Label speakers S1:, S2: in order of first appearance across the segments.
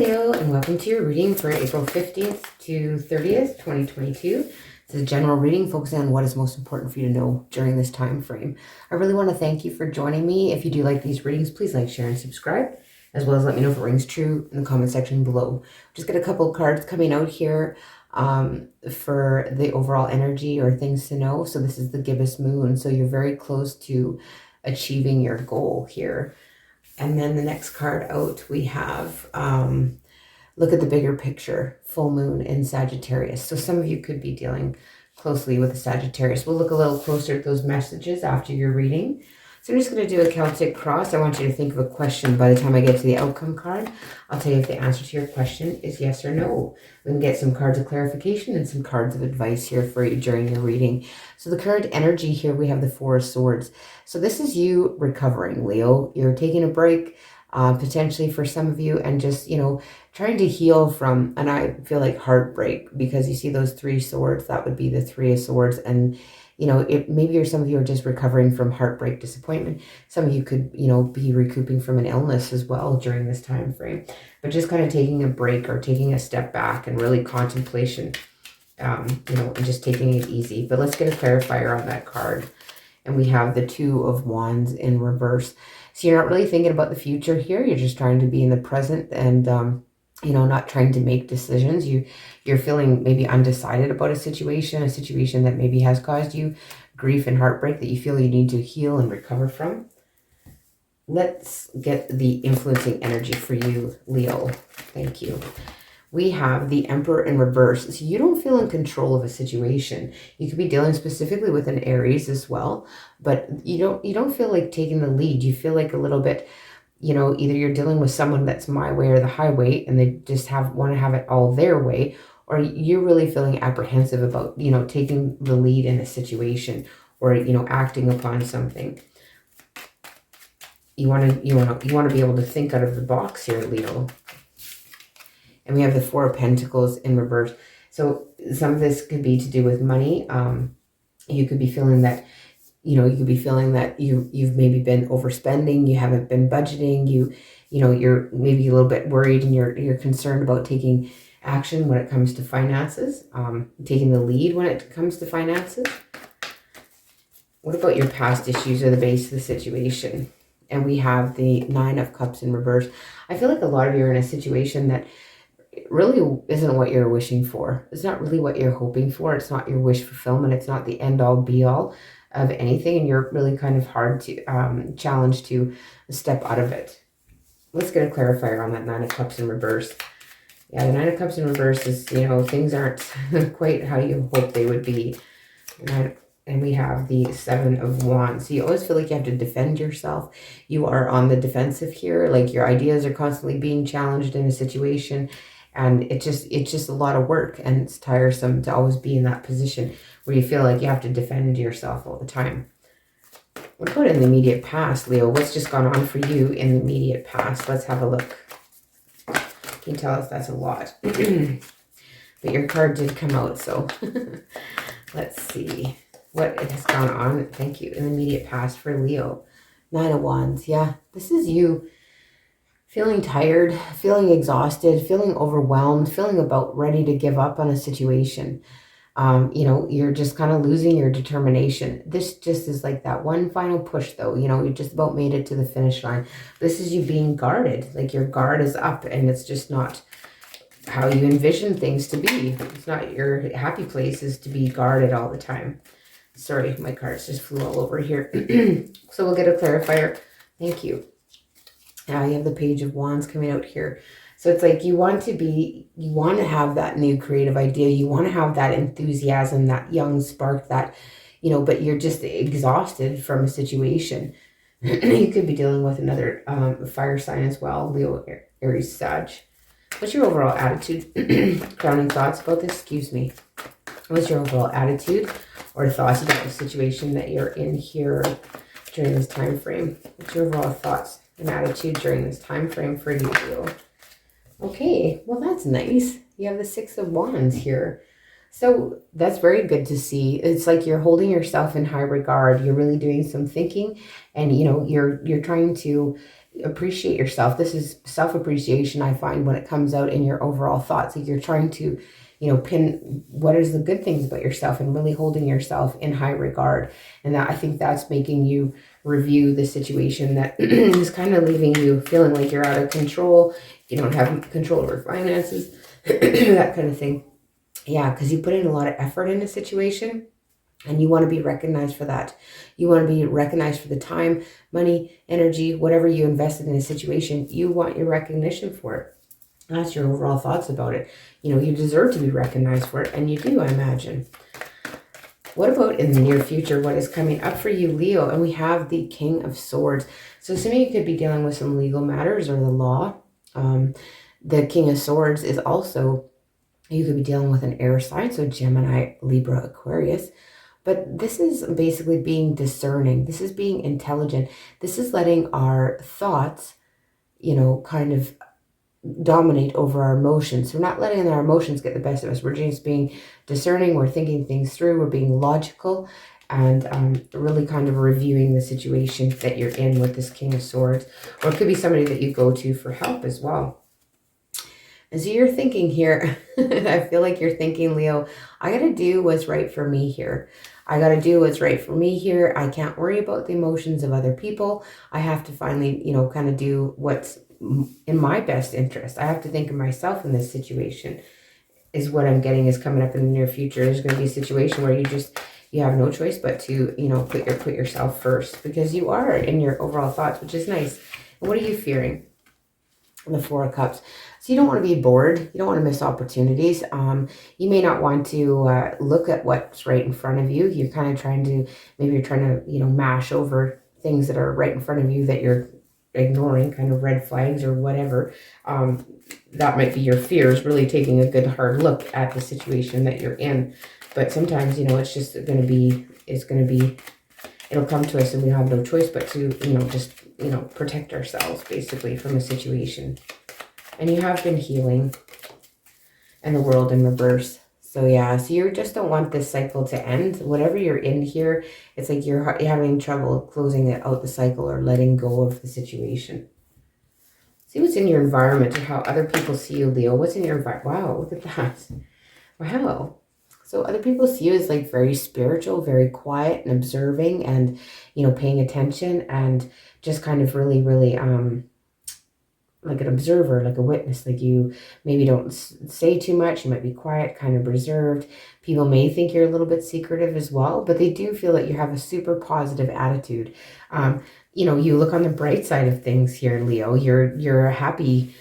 S1: Leo, and welcome to your reading for April 15th to 30th, 2022. This is a general reading focusing on what is most important for you to know during this time frame. I really want to thank you for joining me. If you do like these readings, please like, share, and subscribe, as well as let me know if it rings true in the comment section below. Just get a couple of cards coming out here for the overall energy or things to know. So this is the gibbous moon, so you're very close to achieving your goal here. And then the next card out, we have, look at the bigger picture, full moon in Sagittarius. So some of you could be dealing closely with the Sagittarius. We'll look a little closer at those messages after your reading. So I'm just going to do a Celtic cross. I want you to think of a question. By the time I get to the outcome card, I'll tell you if the answer to your question is yes or no. We can get some cards of clarification and some cards of advice here for you during your reading. So the current energy here, we have the Four of Swords. So this is you recovering, Leo. You're taking a break, potentially for some of you, and just, trying to heal from, and I feel like heartbreak, because you see those three swords, that would be the Three of Swords. And maybe some of you are just recovering from heartbreak, disappointment. Some of you could, be recouping from an illness as well during this time frame. But just kind of taking a break or taking a step back and really contemplation, and just taking it easy. But let's get a clarifier on that card. And we have the Two of Wands in reverse. So you're not really thinking about the future here. You're just trying to be in the present and, not trying to make decisions. You're feeling maybe undecided about a situation that maybe has caused you grief and heartbreak that you feel you need to heal and recover from. Let's get the influencing energy for you, Leo. Thank you. We have the Emperor in reverse. So you don't feel in control of a situation. You could be dealing specifically with an Aries as well, but you don't feel like taking the lead. You feel like a little bit, either you're dealing with someone that's my way or the highway, and they just want to have it all their way, or you're really feeling apprehensive about, taking the lead in a situation or, acting upon something. You want to be able to think out of the box here, Leo. And we have the Four of Pentacles in reverse. So some of this could be to do with money. You could be feeling that, you've maybe been overspending. You haven't been budgeting. You're maybe a little bit worried, and you're concerned about taking action when it comes to finances, taking the lead when it comes to finances. What about your past issues or the base of the situation? And we have the Nine of Cups in reverse. I feel like a lot of you are in a situation that it really isn't what you're wishing for. It's not really what you're hoping for. It's not your wish fulfillment. It's not the end all be all of anything. And you're really kind of hard to challenge to step out of it. Let's get a clarifier on that Nine of Cups in reverse. Yeah, the Nine of Cups in reverse is, things aren't quite how you hope they would be. And we have the Seven of Wands. So you always feel like you have to defend yourself. You are on the defensive here. Like your ideas are constantly being challenged in a situation. And it's just a lot of work, and it's tiresome to always be in that position where you feel like you have to defend yourself all the time. What about in the immediate past, Leo? What's just gone on for you in the immediate past? Let's have a look. Can you tell us that's a lot? But your card did come out, so let's see what it has gone on. Thank you. In the immediate past for Leo. Nine of Wands. Yeah, this is you feeling tired, feeling exhausted, feeling overwhelmed, feeling about ready to give up on a situation. You're just kind of losing your determination. This just is like that one final push, though. You just about made it to the finish line. This is you being guarded. Like your guard is up, and it's just not how you envision things to be. It's not your happy place is to be guarded all the time. Sorry, my cards just flew all over here. So we'll get a clarifier. Thank you. Now you have the Page of Wands coming out here. So it's like you want to have that new creative idea. You want to have that enthusiasm, that young spark, that, but you're just exhausted from a situation. You could be dealing with another fire sign as well, Leo, Aries, Sag. What's your overall attitude? Crowning thoughts about this? Excuse me. What's your overall attitude or thoughts about the situation that you're in here during this time frame? What's your overall thoughts and attitude during this time frame for you, Leo? Okay, well, that's nice. You have the Six of Wands here. So that's very good to see. It's like you're holding yourself in high regard. You're really doing some thinking, and you're trying to appreciate yourself. This is self-appreciation, I find, when it comes out in your overall thoughts. Like you're trying to, pin what is the good things about yourself and really holding yourself in high regard. And that, I think that's making you review the situation that is kind of leaving you feeling like you're out of control. You don't have control over finances, that kind of thing. Yeah, because you put in a lot of effort in a situation and you want to be recognized for that. You want to be recognized for the time, money, energy, whatever you invested in a situation. You want your recognition for it. That's your overall thoughts about it. You deserve to be recognized for it, and you do, I imagine. What about in the near future? What is coming up for you, Leo? And we have the King of Swords. So some of you could be dealing with some legal matters or the law. The King of Swords is also, you could be dealing with an air sign, so Gemini, Libra, Aquarius. But this is basically being discerning. This is being intelligent. This is letting our thoughts, kind of dominate over our emotions. We're not letting our emotions get the best of us. We're just being discerning. We're thinking things through. We're being logical and really kind of reviewing the situation that you're in with this King of Swords. Or it could be somebody that you go to for help as well. And so you're thinking here, I feel like you're thinking, Leo, I got to do what's right for me here. I got to do what's right for me here. I can't worry about the emotions of other people. I have to finally, kind of do what's in my best interest. I have to think of myself in this situation, is what I'm getting is coming up in the near future. There's going to be a situation where you have no choice but to, put yourself first, because you are in your overall thoughts, which is nice. And what are you fearing? The Four of Cups. So you don't want to be bored. You don't want to miss opportunities. You may not want to look at what's right in front of you. You're kind of trying to, mash over things that are right in front of you that you're ignoring, kind of red flags or whatever. That might be your fears, really taking a good hard look at the situation that you're in. But sometimes, it's just going to be, it'll come to us and we have no choice but to, protect ourselves basically from a situation. And you have been healing, and the World in reverse. So yeah, so you just don't want this cycle to end. Whatever you're in here, it's like you're having trouble closing it out, the cycle, or letting go of the situation. See what's in your environment or how other people see you, Leo. What's in your environment? Wow, look at that. Wow. So other people see you as like very spiritual, very quiet and observing and, paying attention and just kind of really, really, like an observer, like a witness. Like you maybe don't say too much. You might be quiet, kind of reserved. People may think you're a little bit secretive as well, but they do feel that you have a super positive attitude. You look on the bright side of things here, Leo. You're a happy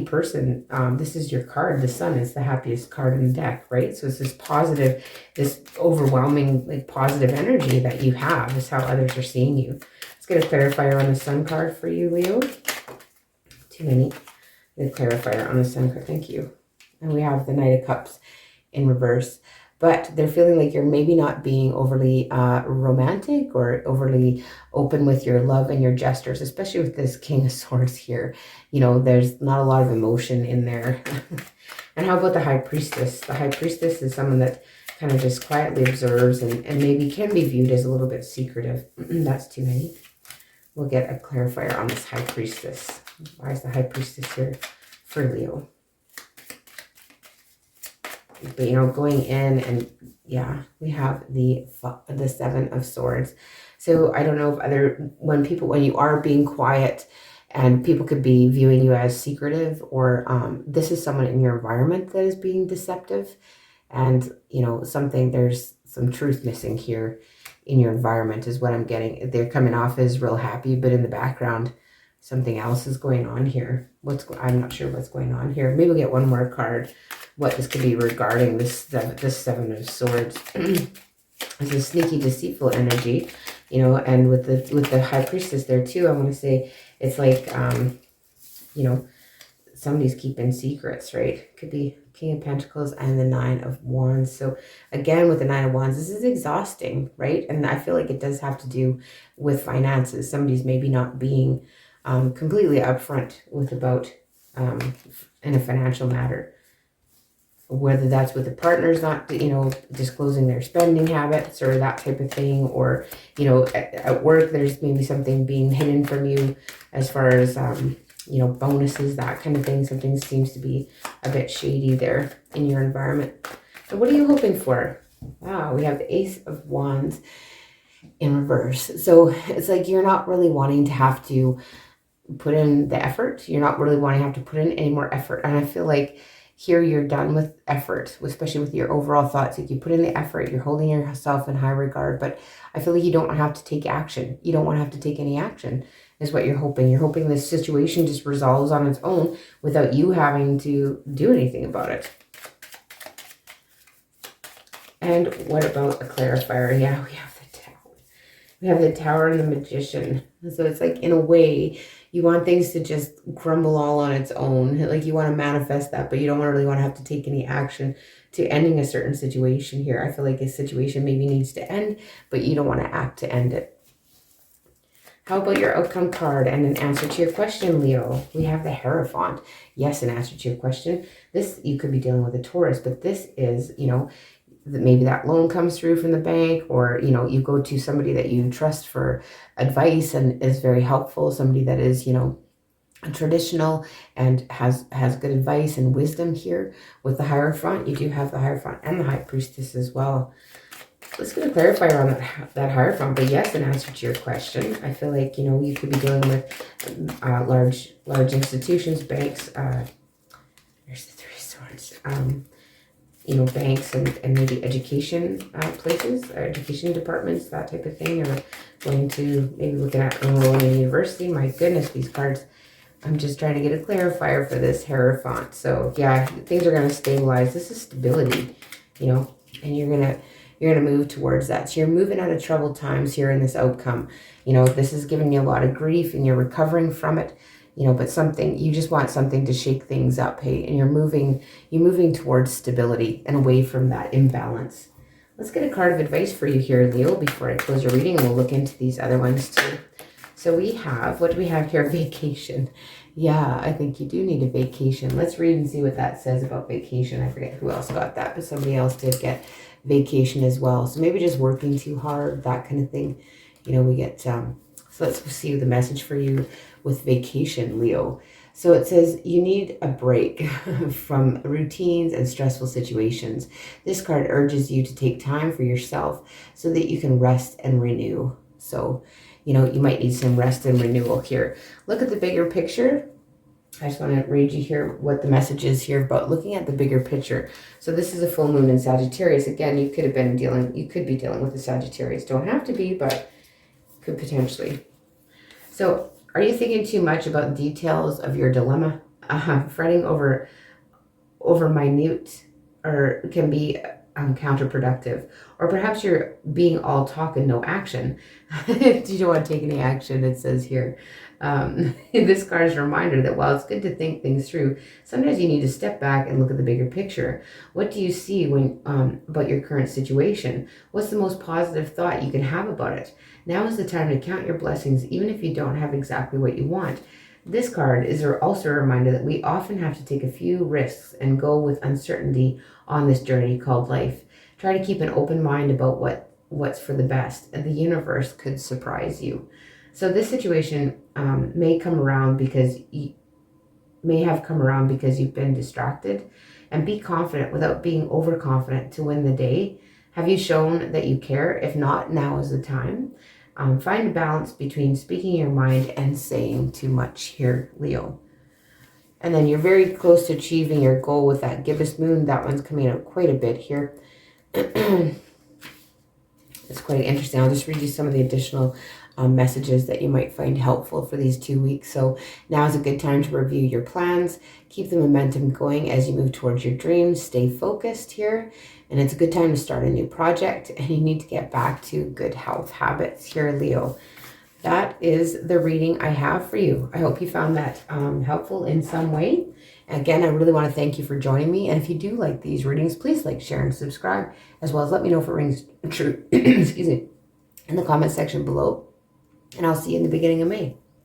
S1: person. This is your card. The Sun is the happiest card in the deck, right? So it's this positive, this overwhelming, like positive energy that you have is how others are seeing you. Let's get a clarifier on the Sun card for you, Leo. Too many. The clarifier on the Sun card. Thank you. And we have the Knight of Cups in reverse. But they're feeling like you're maybe not being overly romantic or overly open with your love and your gestures, especially with this King of Swords here. There's not a lot of emotion in there. And how about the High Priestess? The High Priestess is someone that kind of just quietly observes and maybe can be viewed as a little bit secretive. That's too many. We'll get a clarifier on this High Priestess. Why is the High Priestess here for Leo? But, going in and, yeah, we have the Seven of Swords. So I don't know if when you are being quiet and people could be viewing you as secretive, or this is someone in your environment that is being deceptive. And, there's some truth missing here in your environment is what I'm getting. They're coming off as real happy, but in the background, something else is going on here. I'm not sure what's going on here. Maybe we'll get one more card. What this could be regarding this Seven of Swords. It's a sneaky, deceitful energy, and with the High Priestess there too, I want to say it's like, somebody's keeping secrets, right? Could be King of Pentacles and the Nine of Wands. So again, with the Nine of Wands, this is exhausting, right? And I feel like it does have to do with finances. Somebody's maybe not being completely upfront with about in a financial matter. whether that's with the partners not, disclosing their spending habits or that type of thing, or, at work, there's maybe something being hidden from you as far as, bonuses, that kind of thing. Something seems to be a bit shady there in your environment. So what are you hoping for? Wow, we have the Ace of Wands in reverse. So it's like you're not really wanting to have to put in the effort. You're not really wanting to have to put in any more effort. And I feel like here you're done with effort, especially with your overall thoughts. Like you put in the effort, you're holding yourself in high regard, but I feel like you don't have to take action. You don't want to have to take any action is what you're hoping. You're hoping this situation just resolves on its own without you having to do anything about it. And what about a clarifier? Yeah, we have the Tower. We have the Tower and the Magician. So it's like, in a way, you want things to just crumble all on its own. Like you want to manifest that, but you don't really want to have to take any action to ending a certain situation here. I feel like a situation maybe needs to end, but you don't want to act to end it. How about your outcome card and an answer to your question, Leo? We have the Hierophant. Yes, an answer to your question. This, you could be dealing with a Taurus, but this is, maybe that loan comes through from the bank, or, you go to somebody that you trust for advice and is very helpful. Somebody that is, traditional and has good advice and wisdom here. With the Hierophant, you do have the Hierophant and the High Priestess as well. Let's get a clarifier on that Hierophant, but yes, an answer to your question. I feel like, you could be dealing with large institutions, banks. There's the Three Swords. Banks and maybe education places, or education departments, that type of thing, or going to maybe looking at enrolling in university. My goodness, these cards. I'm just trying to get a clarifier for this Hierophant. So yeah, things are going to stabilize. This is stability, and you're going to move towards that. So you're moving out of troubled times here in this outcome. This is giving you a lot of grief and you're recovering from it, but you just want something to shake things up, hey, and you're moving towards stability and away from that imbalance. Let's get a card of advice for you here, Leo, before I close your reading, and we'll look into these other ones too. So what do we have here? Vacation. Yeah, I think you do need a vacation. Let's read and see what that says about vacation. I forget who else got that, but somebody else did get vacation as well. So maybe just working too hard, that kind of thing. We get, so let's see the message for you with vacation, Leo. So it says you need a break from routines and stressful situations. This card urges you to take time for yourself so that you can rest and renew. So, you might need some rest and renewal here. Look at the bigger picture. I just want to read you here what the message is here about looking at the bigger picture. So this is a full moon in Sagittarius. Again, you could be dealing with the Sagittarius. Don't have to be, but could potentially. So are you thinking too much about details of your dilemma? Fretting over minute or can be counterproductive. Or perhaps you're being all talk and no action. You don't want to take any action, it says here. This card is a reminder that while it's good to think things through, sometimes you need to step back and look at the bigger picture. What do you see when about your current situation? What's the most positive thought you can have about it? Now is the time to count your blessings, even if you don't have exactly what you want. This card is also a reminder that we often have to take a few risks and go with uncertainty on this journey called life. Try to keep an open mind about what's for the best, and the universe could surprise you. So this situation may have come around because you've been distracted, and be confident without being overconfident to win the day. Have you shown that you care? If not, now is the time. Find a balance between speaking your mind and saying too much here, Leo. And then you're very close to achieving your goal with that gibbous moon. That one's coming out quite a bit here. It's quite interesting. I'll just read you some of the additional messages that you might find helpful for these 2 weeks. So now is a good time to review your plans. Keep the momentum going as you move towards your dreams. Stay focused here. And it's a good time to start a new project. And you need to get back to good health habits here, Leo. That is the reading I have for you. I hope you found that helpful in some way. Again, I really want to thank you for joining me. And if you do like these readings, please like, share, and subscribe, as well as let me know if it rings true excuse me, in the comment section below. And I'll see you in the beginning of May.